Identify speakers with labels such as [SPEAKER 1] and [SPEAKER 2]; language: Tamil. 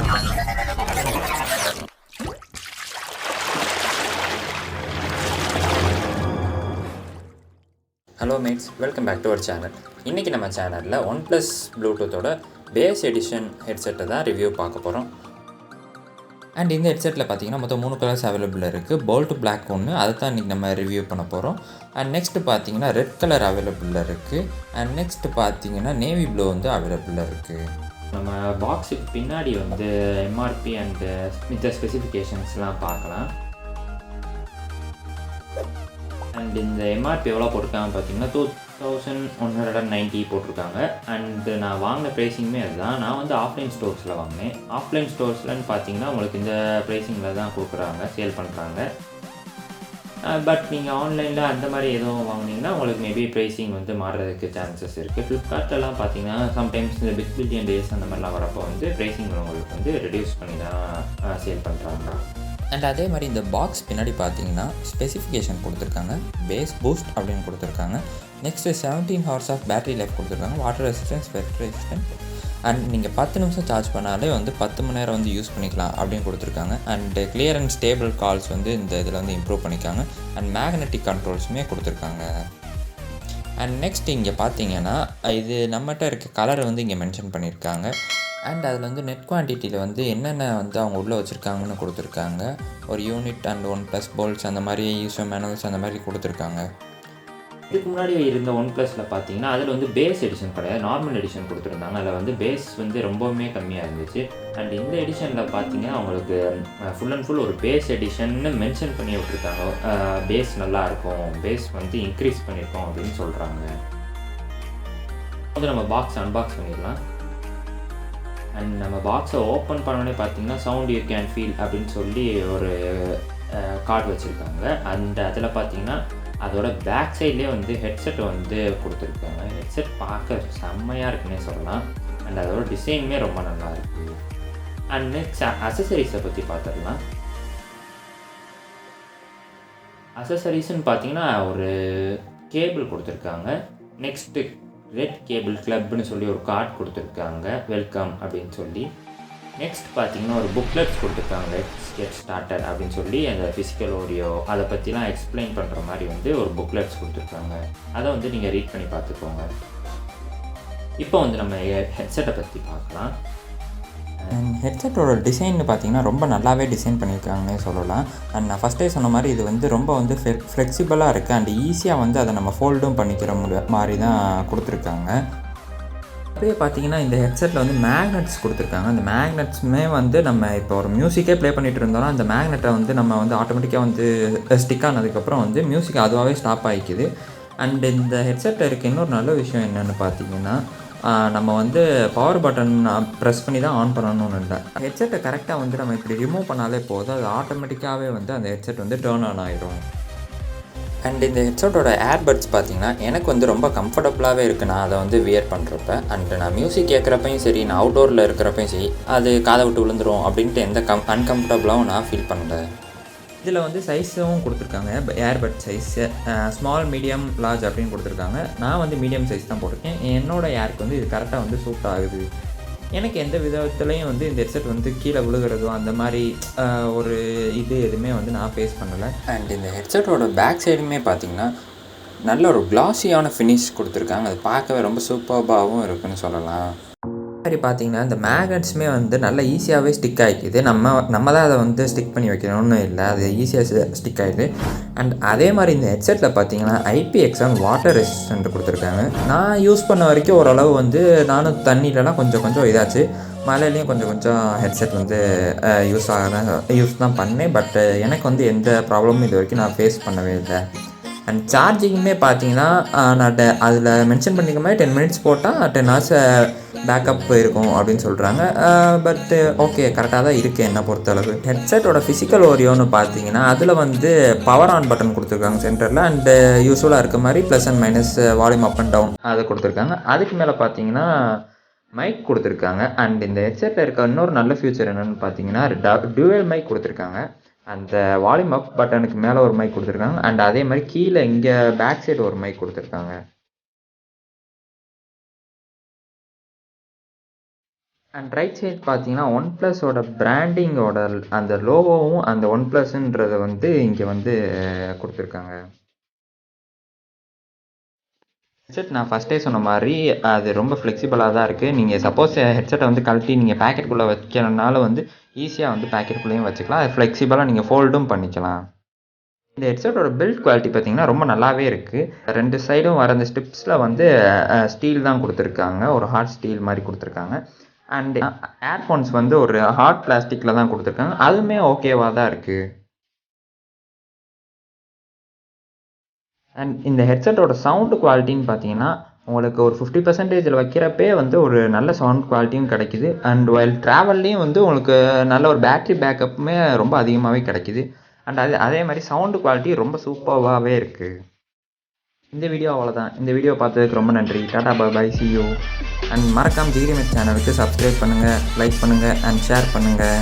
[SPEAKER 1] Hello mates, welcome back to our channel. இன்றைக்கி நம்ம சேனலில் OnePlus ப்ளூடூத்தோட பேஸ் எடிஷன் ஹெட்செட்டை தான் ரிவ்யூ பார்க்க போகிறோம். அண்ட் இந்த ஹெட்செட்டில் பார்த்தீங்கன்னா மொத்தம் 3 கலர்ஸ் அவைலபிள் இருக்குது. போல்ட் பிளாக் ஒன்று, அதை தான் இன்றைக்கி நம்ம ரிவ்யூ பண்ண போகிறோம். அண்ட் நெக்ஸ்ட்டு பார்த்தீங்கன்னா ரெட் கலர் அவைலபிளில் இருக்குது. அண்ட் நெக்ஸ்ட்டு பார்த்தீங்கன்னா நேவி ப்ளூ வந்து அவைலபிளில் இருக்குது. நம்ம பாக்ஸுக்கு பின்னாடி வந்து எம்ஆர்பி அண்டு மித்த ஸ்பெசிஃபிகேஷன்ஸ்லாம் பார்க்கலாம். அண்ட் இந்த எம்ஆர்பி எவ்வளோ போட்டிருக்காங்க பார்த்தீங்கன்னா 2190 போட்டிருக்காங்க. அண்டு நான் வாங்கின ப்ரைஸிங்குமே அதுதான். நான் வந்து ஆஃப்லைன் ஸ்டோர்ஸில் வாங்கினேன். ஆஃப்லைன் ஸ்டோர்ஸ்லன்னு பார்த்தீங்கன்னா உங்களுக்கு இந்த ப்ரைஸிங்கில் தான் கொடுக்குறாங்க, சேல் பண்ணுறாங்க. பட் நீங்கள் ஆன்லைனில் அந்த மாதிரி எதுவும் வாங்கினீங்கன்னா உங்களுக்கு மேபி ப்ரைஸிங் வந்து மாறுறதுக்கு சான்சஸ் இருக்குது. ஃப்ளிப்கார்ட்லாம் பார்த்தீங்கன்னா சம்டைம்ஸ் இந்த பிக் பில்லியன் டேஸ் அந்த மாதிரிலாம் வரப்போ வந்து ப்ரைஸிங் உங்களுக்கு வந்து ரெடியூஸ் பண்ணி தான் சேல் பண்ணுறாங்க. அண்ட் அதே மாதிரி இந்த பாக்ஸ் பின்னாடி பார்த்தீங்கன்னா ஸ்பெசிஃபிகேஷன் கொடுத்துருக்காங்க. பேஸ் பூஸ்ட் அப்படின்னு கொடுத்துருக்காங்க. Next 17 hours of battery life கொடுத்துருக்காங்க. Water resistance, wet resistant. And நீங்கள் 10 நிமிஷம் சார்ஜ் பண்ணாலே வந்து 10 மணி நேரம் வந்து யூஸ் பண்ணிக்கலாம் அப்படின்னு கொடுத்துருக்காங்க. And clear and stable calls வந்து இந்த இதில் வந்து இம்ப்ரூவ் பண்ணிக்காங்க. அண்ட் மேக்னெட்டிக் கண்ட்ரோல்ஸுமே கொடுத்துருக்காங்க. அண்ட் நெக்ஸ்ட் இங்கே பார்த்தீங்கன்னா இது நம்மகிட்ட இருக்க கலரை வந்து இங்கே மென்ஷன் பண்ணியிருக்காங்க. அண்ட் அதில் வந்து நெட் குவான்டிட்டியில் வந்து என்னென்ன வந்து அவங்க உள்ளே வச்சுருக்காங்கன்னு கொடுத்துருக்காங்க. ஒரு யூனிட் அண்ட் OnePlus போல்ட்ஸ் அந்த மாதிரி யூசர் மேனுவல்ஸ் அந்த மாதிரி கொடுத்துருக்காங்க. இதுக்கு முன்னாடி இருந்த OnePlusல பார்த்தீங்கன்னா அதில் வந்து பேஸ் எடிஷன் கிடையாது, நார்மல் எடிஷன் கொடுத்துருந்தாங்க. அதில் வந்து பேஸ் வந்து ரொம்பவுமே கம்மியாக இருந்துச்சு. அண்ட் இந்த எடிஷனில் பார்த்தீங்கன்னா அவங்களுக்கு ஃபுல் அண்ட் ஃபுல் ஒரு பேஸ் எடிஷன்னு மென்ஷன் பண்ணி விட்டுருக்காங்க. பேஸ் நல்லாயிருக்கும், பேஸ் வந்து இன்க்ரீஸ் பண்ணியிருக்கோம் அப்படின்னு சொல்கிறாங்க. வந்து நம்ம பாக்ஸ் அன்பாக்ஸ் பண்ணிடலாம். அண்ட் நம்ம பாக்ஸை ஓப்பன் பண்ணோடனே பார்த்தீங்கன்னா சவுண்ட் யூ கேன் ஃபீல் அப்படின்னு சொல்லி ஒரு கார்டு வச்சுருக்காங்க. அந்த அதில் பார்த்தீங்கன்னா அதோட பேக் சைட்லேயே வந்து ஹெட்செட் வந்து கொடுத்துருக்காங்க. ஹெட்செட் பார்க்க செம்மையாக இருக்குன்னே சொல்லலாம். அண்ட் அதோட டிசைனுமே ரொம்ப நல்லா இருக்குது. அண்ட் நெக்ஸ்ட் அசசரிஸை பற்றி பார்த்துடலாம். அசசரிஸ்ன்னு பார்த்தீங்கன்னா ஒரு கேபிள் கொடுத்துருக்காங்க. நெக்ஸ்ட்டு ரெட் கேபிள் கிளப்னு சொல்லி ஒரு கார்டு கொடுத்துருக்காங்க, வெல்கம் அப்படின்னு சொல்லி. நெக்ஸ்ட் பார்த்தீங்கன்னா ஒரு புக்லெட்ஸ் கொடுத்துருக்காங்க, லெட்ஸ் கெட் ஸ்டார்டட் அப்படின்னு சொல்லி அந்த ஃபிசிக்கல் ஆடியோ அதை பற்றிலாம் எக்ஸ்பிளைன் பண்ணுற மாதிரி வந்து ஒரு புக்லெட்ஸ் கொடுத்துருக்காங்க. அதை வந்து நீங்கள் ரீட் பண்ணி பார்த்துக்கோங்க. இப்போ வந்து நம்ம ஹெட்செட்டை பற்றி பார்க்கலாம். ஹெட்செட்டோட டிசைன் பார்த்தீங்கன்னா ரொம்ப நல்லாவே டிசைன் பண்ணியிருக்காங்கன்னே சொல்லலாம். அண்ட் நான் ஃபஸ்ட்டே சொன்ன மாதிரி இது வந்து ரொம்ப வந்து ஃப்ளெக்சிபிளாக இருக்குது. அண்ட் ஈஸியாக வந்து அதை நம்ம ஃபோல்டும் பண்ணிக்கிற மாதிரி தான் கொடுத்துருக்காங்க. அப்படியே பார்த்தீங்கன்னா இந்த ஹெட்செட்டில் வந்து மேக்னெட்ஸ் கொடுத்துருக்காங்க. அந்த மேக்னெட்ஸுமே வந்து நம்ம இப்போ ஒரு மியூசிக்கே ப்ளே பண்ணிகிட்டு இருந்தோம்னா அந்த மேக்னெட்டை வந்து நம்ம வந்து ஆட்டோமேட்டிக்காக வந்து ஸ்டிக் ஆனதுக்கப்புறம் வந்து மியூசிக் அதுவாகவே ஸ்டாப் ஆகிக்குது. அண்ட் இந்த ஹெட்செட்டில் இருக்க இன்னொரு நல்ல விஷயம் என்னென்னு பார்த்தீங்கன்னா நம்ம வந்து பவர் பட்டன் ப்ரெஸ் பண்ணி தான் ஆன் பண்ணணும்னு இல்லை. ஹெட்செட்டை கரெக்டாக வந்து நம்ம இப்படி ரிமூவ் பண்ணாலே போதும், அது ஆட்டோமேட்டிக்காகவே வந்து அந்த ஹெட்செட் வந்து டேர்ன் ஆன் ஆகிடும். அண்ட் இந்த ஹெட்செட்டோட ஏர்பட்ஸ் பார்த்திங்கன்னா எனக்கு வந்து ரொம்ப கம்ஃபர்டபுளாகவே இருக்குது நான் அதை வந்து வியர் பண்ணுறப்ப. அண்டு நான் மியூசிக் கேட்குறப்பையும் சரி, நான் அவுட்டோரில் இருக்கிறப்பையும் சரி, அது காதை விட்டு விழுந்துரும் அப்படின்ட்டு எந்த அன்கம்ஃபர்டபுளாகவும் நான் ஃபீல் பண்ணல. இதில் வந்து சைஸும் கொடுத்துருக்காங்க. Earbud size small, medium, large அப்படின்னு கொடுத்துருக்காங்க. நான் வந்து மீடியம் சைஸ் தான் போட்டிருக்கேன். என்னோடய ஏருக்கு வந்து இது கரெக்டாக வந்து சூட் ஆகுது. எனக்கு எந்த விதத்துலையும் வந்து இந்த ஹெட்செட் வந்து கீழே விழுகிறதோ அந்த மாதிரி ஒரு இது எதுவுமே வந்து நான் ஃபேஸ் பண்ணலை. அண்ட் இந்த ஹெட்செட்டோட பேக் சைடுமே பார்த்திங்கன்னா நல்ல ஒரு கிளாஸியான ஃபினிஷ் கொடுத்துருக்காங்க. அது பார்க்கவே ரொம்ப சூப்பர்பாகவும் இருக்குன்னு சொல்லலாம். மாதிரி பார்த்தீங்கன்னா இந்த மேக்னெட்ஸுமே வந்து நல்லா ஈஸியாகவே ஸ்டிக் ஆகிக்குது. நம்ம தான் அதை வந்து ஸ்டிக் பண்ணி வைக்கணும்னு இல்லை, அது ஈஸியாக ஸ்டிக் ஆகிடுது. அண்ட் அதே மாதிரி இந்த ஹெட்செட்டில் பார்த்தீங்கன்னா IPX1 வாட்டர் ரெசிஸ்டன்ட் கொடுத்துருக்காங்க. நான் யூஸ் பண்ண வரைக்கும் ஓரளவு வந்து நானும் தண்ணியிலலாம் கொஞ்சம் இதாச்சு, மழையிலையும் கொஞ்சம் ஹெட்செட் வந்து யூஸ் தான் பண்ணேன். பட் எனக்கு வந்து எந்த ப்ராப்ளமும் இது வரைக்கும் நான் ஃபேஸ் பண்ணவே இல்லை. அண்ட் சார்ஜிங்குமே பார்த்தீங்கன்னா நான் அதில் மென்ஷன் பண்ணிக்க மாதிரி 10 மினிட்ஸ் போட்டால் 10 ஹவர்ஸ் பேக்கப் இருக்கும் அப்படின்னு சொல்கிறாங்க. பட் ஓகே, கரெக்டாக தான் இருக்குது என்னை பொறுத்தளவு. ஹெட்செட்டோட ஃபிசிக்கல் ஆடியோன்னு பார்த்தீங்கன்னா அதில் வந்து பவர் ஆன் பட்டன் கொடுத்துருக்காங்க சென்டரில். அண்டு யூஸ்வலாக இருக்க மாதிரி plus and minus, volume up and down அதை கொடுத்துருக்காங்க. அதுக்கு மேலே பார்த்தீங்கன்னா மைக் கொடுத்துருக்காங்க. அண்ட் இந்த ஹெட்செட்டில் இருக்க இன்னொரு நல்ல ஃபியூச்சர் என்னென்னு பார்த்தீங்கன்னா டுவல் மைக் கொடுத்துருக்காங்க. அந்த வால்யூம் அப் பட்டனுக்கு மேலே ஒரு மைக் கொடுத்துருக்காங்க. அண்ட் அதே மாதிரி கீழே இங்கே பேக் சைடு ஒரு மைக் கொடுத்துருக்காங்க. அண்ட் ரைட் சைட் பார்த்தீங்கன்னா OnePlusோட பிராண்டிங்கோட அந்த லோகோவும் அந்த OnePlusன்றதை வந்து இங்கே வந்து கொடுத்துருக்காங்க. ஹெட்செட் நான் ஃபஸ்ட்டே சொன்ன மாதிரி அது ரொம்ப ஃப்ளெக்சிபிளாக தான் இருக்குது. நீங்கள் சப்போஸ் ஹெட்செட்டை வந்து கழட்டி நீங்கள் பேக்கெட்டுக்குள்ளே வைக்கிறனால வந்து ஈஸியாக வந்து பேக்கெட்டுக்குள்ளேயும் வச்சுக்கலாம். அது ஃப்ளெக்சிபிளாக நீங்கள் ஃபோல்டும் பண்ணிக்கலாம். இந்த ஹெட்செட்டோட பில்ட் குவாலிட்டி பார்த்தீங்கன்னா ரொம்ப நல்லாவே இருக்குது. 2 சைடும் வர அந்த ஸ்ட்ரிப்ஸில் வந்து ஸ்டீல் தான் கொடுத்துருக்காங்க, ஒரு ஹார்ட் ஸ்டீல் மாதிரி கொடுத்துருக்காங்க. அண்ட் ஏர்ஃபோன்ஸ் வந்து ஒரு ஹார்ட் பிளாஸ்டிக்கில் தான் கொடுத்துருக்காங்க, அதுவுமே ஓகேவாக தான் இருக்குது. அண்ட் இந்த ஹெட்செட்டோட சவுண்டு குவாலிட்டின்னு பார்த்தீங்கன்னா உங்களுக்கு ஒரு 50% வைக்கிறப்பே வந்து ஒரு நல்ல சவுண்ட் குவாலிட்டியும் கிடைக்குது. அண்ட் வைல் ட்ராவல்லையும் வந்து உங்களுக்கு நல்ல ஒரு பேட்ரி பேக்கப்புமே ரொம்ப அதிகமாகவே கிடைக்குது. அண்ட் அதே மாதிரி சவுண்டு குவாலிட்டி ரொம்ப சூப்பராகவே இருக்குது. இந்த வீடியோ அவ்வளோதான். இந்த வீடியோ பார்த்ததுக்கு ரொம்ப நன்றி. டாடா பாய், see you. அண்ட் மறக்காம ஜிகிரிமெட் சேனலுக்கு சப்ஸ்கிரைப் பண்ணுங்கள், லைக் பண்ணுங்கள் அண்ட் ஷேர் பண்ணுங்கள்.